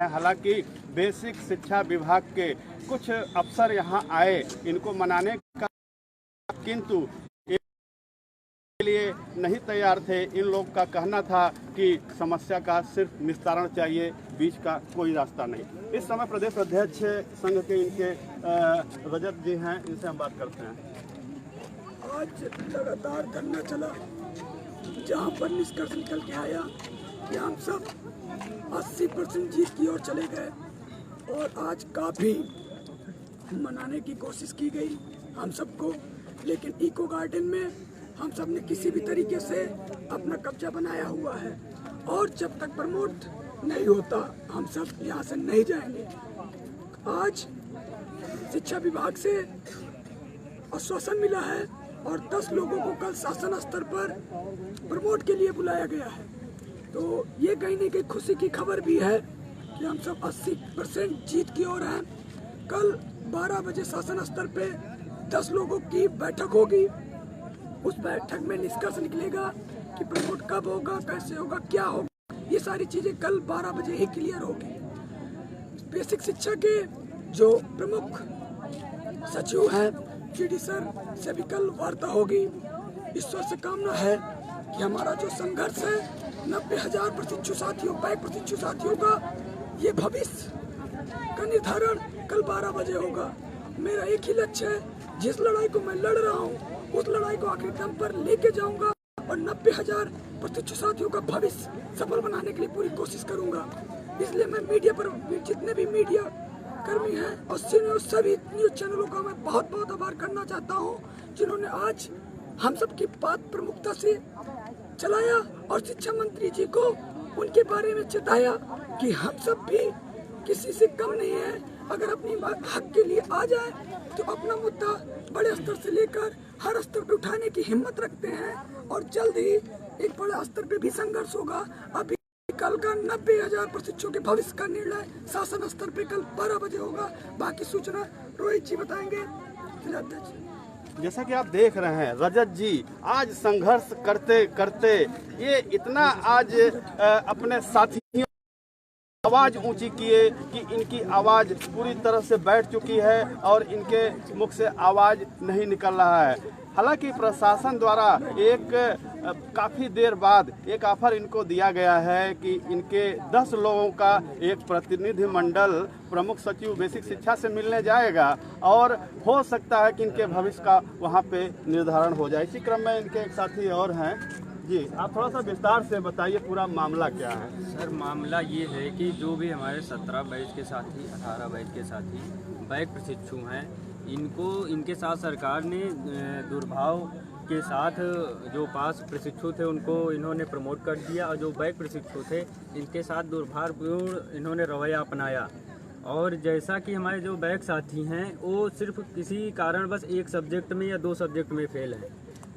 हालांकि बेसिक शिक्षा विभाग के कुछ अफसर यहाँ आए इनको मनाने का, किंतु के लिए नहीं तैयार थे। इन लोग का कहना था कि समस्या का सिर्फ निस्तारण चाहिए, बीच का कोई रास्ता नहीं। इस समय प्रदेश अध्यक्ष संघ के इनके रजत जी हैं, इनसे हम बात करते हैं। आज लगातार धरना चला, जहां पर निष्कर्ष निकल के आया कि हम सब 80% जीत की ओर चले गए और आज काफ़ी मनाने की कोशिश की गई हम सबको, लेकिन इको गार्डन में हम सब ने किसी भी तरीके से अपना कब्जा बनाया हुआ है और जब तक प्रमोट नहीं होता हम सब यहाँ से नहीं जाएंगे। आज शिक्षा विभाग से आश्वासन मिला है और 10 लोगों को कल शासन स्तर पर प्रमोट के लिए बुलाया गया है। तो ये कहीं न कहीं खुशी की खबर भी है कि हम सब 80% जीत की ओर हैं। कल 12 बजे शासन स्तर पे 10 लोगों की बैठक होगी। उस बैठक में निष्कर्ष निकलेगा कि प्रमोट कब होगा, कैसे होगा, क्या होगा। ये सारी चीजें कल 12 बजे ही क्लियर होगी। बेसिक शिक्षा के जो प्रमुख सचिव हैं GD सर से भी कल वार्ता होगी। ईश्वर से कामना है कि हमारा जो संघर्ष है 90,000 प्रशिक्षु साथियों, बैक प्रशिक्षु साथियों का ये भविष्य का निर्धारण कल 12 बजे होगा। मेरा एक ही लक्ष्य है, जिस लड़ाई को मैं लड़ रहा हूँ उस लड़ाई को आखिरी दम पर लेके जाऊंगा और 90,000 प्रशिक्षु साथियों का भविष्य सफल बनाने के लिए पूरी कोशिश करूंगा। इसलिए मैं मीडिया पर जितने भी मीडिया कर्मी हैं और सभी न्यूज चैनलों का मैं बहुत बहुत आभार करना चाहता हूँ, जिन्होंने आज हम सब की बात प्रमुखता से चलाया और शिक्षा मंत्री जी को उनके बारे में चेताया कि हम सब भी किसी से कम नहीं है। अगर अपनी हक के लिए आ जाए तो अपना मुद्दा बड़े स्तर से लेकर हर स्तर पे उठाने की हिम्मत रखते हैं और जल्द ही एक बड़े स्तर पे भी संघर्ष होगा। अभी कल का 90,000 प्रशिक्षुओं के भविष्य का निर्णय शासन स्तर पे कल 12 बजे होगा। बाकी सूचना रोहित जी बताएंगे। जिलाध्यक्ष, जैसा कि आप देख रहे हैं रजत जी आज संघर्ष करते करते ये इतना आज अपने साथियों आवाज ऊंची किए कि इनकी आवाज पूरी तरह से बैठ चुकी है और इनके मुख से आवाज नहीं निकल रहा है। हालांकि प्रशासन द्वारा एक काफ़ी देर बाद एक ऑफर इनको दिया गया है कि इनके 10 लोगों का एक प्रतिनिधि मंडल प्रमुख सचिव बेसिक शिक्षा से मिलने जाएगा और हो सकता है कि इनके भविष्य का वहां पे निर्धारण हो जाए। इसी क्रम में इनके एक साथी और हैं जी, आप थोड़ा सा विस्तार से बताइए पूरा मामला क्या है। सर, मामला ये है कि जो भी हमारे 17 बैच के साथी, 18 बैच के साथी बैक प्रशिक्षु हैं, इनको इनके साथ सरकार ने दुर्भाव के साथ जो पास प्रशिक्षु थे उनको इन्होंने प्रमोट कर दिया और जो बैक प्रशिक्षु थे इनके साथ दुर्भावपूर्ण इन्होंने रवैया अपनाया। और जैसा कि हमारे जो बैक साथी हैं वो सिर्फ किसी कारणवश एक सब्जेक्ट में या 2 सब्जेक्ट में फेल हैं,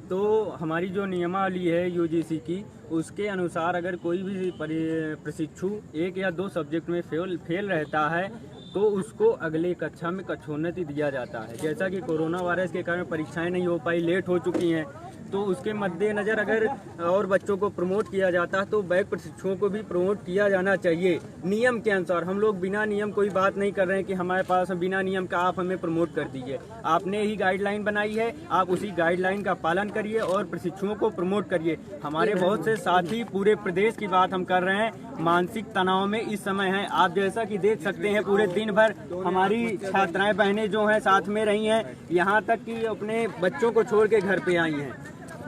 तो हमारी जो नियमावली है UGC की उसके अनुसार अगर कोई भी प्रशिक्षु 1 या 2 सब्जेक्ट में फेल रहता है तो उसको अगले कक्षा में कक्षोन्नति दिया जाता है। जैसा कि कोरोना वायरस के कारण परीक्षाएं नहीं हो पाई, लेट हो चुकी हैं, तो उसके मद्देनज़र अगर और बच्चों को प्रमोट किया जाता है तो बैक प्रशिक्षुओं को भी प्रमोट किया जाना चाहिए नियम के अनुसार। हम लोग बिना नियम कोई बात नहीं कर रहे हैं कि हमारे पास बिना नियम का आप हमें प्रमोट कर दीजिए। आपने ही गाइडलाइन बनाई है, आप उसी गाइडलाइन का पालन करिए और प्रशिक्षुओं को प्रमोट करिए। हमारे बहुत से साथी पूरे प्रदेश की बात हम कर रहे हैं मानसिक तनाव में इस समय हैं। आप जैसा कि देख सकते हैं पूरे दिन भर हमारी छात्राएं बहनें जो हैं साथ में रही हैं, यहाँ तक कि अपने बच्चों को छोड़ के घर पे आई हैं।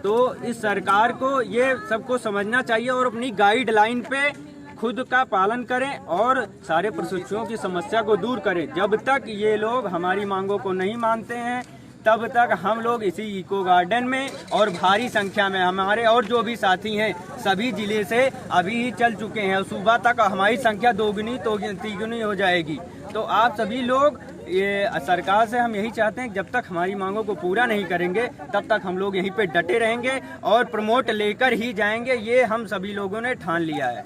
तो इस सरकार को ये सबको समझना चाहिए और अपनी गाइडलाइन पे खुद का पालन करें और सारे प्रशिक्षुओं की समस्या को दूर करें। जब तक ये लोग हमारी मांगों को नहीं मानते हैं तब तक हम लोग इसी इको गार्डन में और भारी संख्या में हमारे और जो भी साथी हैं सभी जिले से अभी ही चल चुके हैं। सुबह तक हमारी संख्या 2 तो 3 हो जाएगी। तो आप सभी लोग ये सरकार से हम यही चाहते हैं जब तक हमारी मांगों को पूरा नहीं करेंगे तब तक हम लोग यहीं पे डटे रहेंगे और प्रमोट लेकर ही जाएंगे। ये हम सभी लोगों ने ठान लिया है।